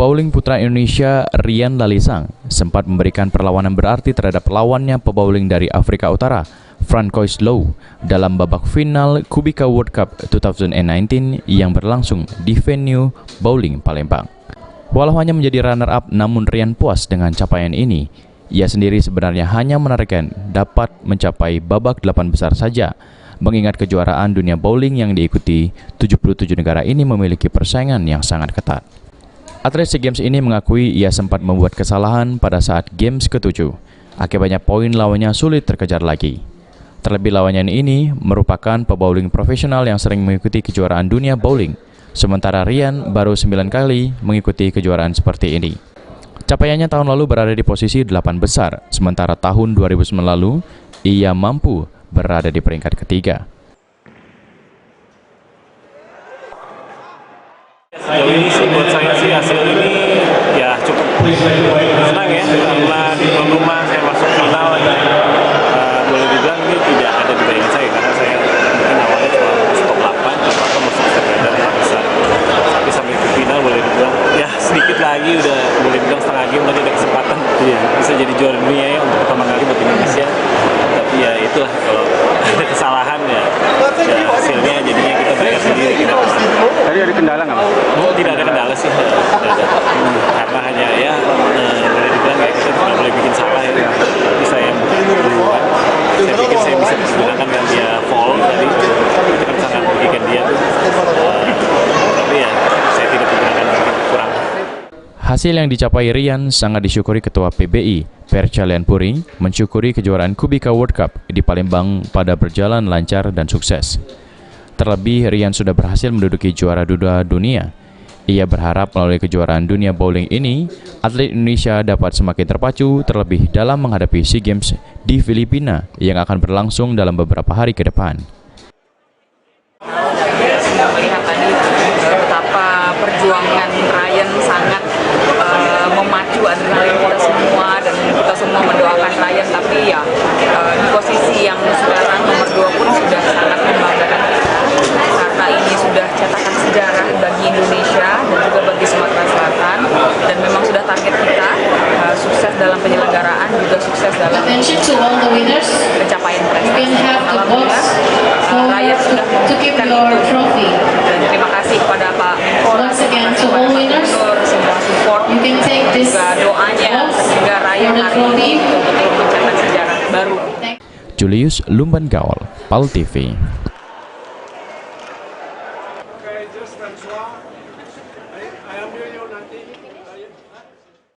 Pebowling putra Indonesia Rian Lalisang sempat memberikan perlawanan berarti terhadap lawannya pebowling dari Afrika Utara, Francois Louw, dalam babak final Kubika World Cup 2019 yang berlangsung di venue bowling Palembang. Walau hanya menjadi runner-up, namun Rian puas dengan capaian ini. Ia sendiri sebenarnya hanya menargetkan dapat mencapai babak 8 besar saja, mengingat kejuaraan dunia bowling yang diikuti 77 negara ini memiliki persaingan yang sangat ketat. Atlet SEA Games ini mengakui ia sempat membuat kesalahan pada saat Games ke-7. Akibatnya poin lawannya sulit terkejar lagi. Terlebih lawannya ini merupakan pebowling profesional yang sering mengikuti kejuaraan dunia bowling, sementara Rian baru 9 kali mengikuti kejuaraan seperti ini. Capaiannya tahun lalu berada di posisi 8 besar, sementara tahun 2009 lalu ia mampu berada di peringkat ketiga. Sejauh ini sih buat saya sih hasil ini ya cukup senang ya, karena di tuan rumah saya masuk final. Boleh dibilang ini tidak ada di bayangan saya, karena saya mungkin awalnya cuma stop 8 atau masuk sekedar 8 besar, tapi sampai ke final boleh dibilang ya sedikit lagi, udah boleh dibilang setengah game tadi ada kesempatan bisa jadi juara dunia ya untuk pertama kali buat Indonesia. Tapi ya itulah, kalau ada kesalahan ya hasilnya jadinya kita bayar sendiri. Tadi ada kendala nggak, Mas? Oh, tidak ada kendala sih, karena hanya ya boleh dibilang kayak kita tidak boleh bikin salah ya. Tapi saya duluan, saya pikir saya bisa menggunakan yang dia fall tadi, itu kan sangat merugikan dia. Tapi ya saya tidak menggunakan kurang. Hasil yang dicapai Rian sangat disyukuri Ketua PBI, Percalian Puri, mensyukuri kejuaraan Kubika World Cup di Palembang pada berjalan lancar dan sukses. Terlebih, Rian sudah berhasil menduduki juara dunia. Ia berharap melalui kejuaraan dunia bowling ini, atlet Indonesia dapat semakin terpacu terlebih dalam menghadapi SEA Games di Filipina yang akan berlangsung dalam beberapa hari ke depan. Melihat tadi betapa perjuangan Rian sangat memacu adrenalin kita semua, dan kita semua mendoakan Rian, tapi ya di posisi yang sekarang nomor 2 pun sudah sangat membanggakan kita, karena ini sudah cetakan sejarah bagi Indonesia dan juga bagi Sumatera Selatan, dan memang sudah target kita sukses dalam penyelenggaraan, juga sukses dalam pencapaian prestasi. Alhamdulillah Rian sudah membuktikan itu, dan terima kasih kepada Pak Menpora, terima kasih kepada Pak Gubernur, semua support juga doanya, sehingga Rian hari ini betul-betul mencetak sejarah baru. Julius Lumban Gaul, PAL TV. Okay, just Francois. I am here,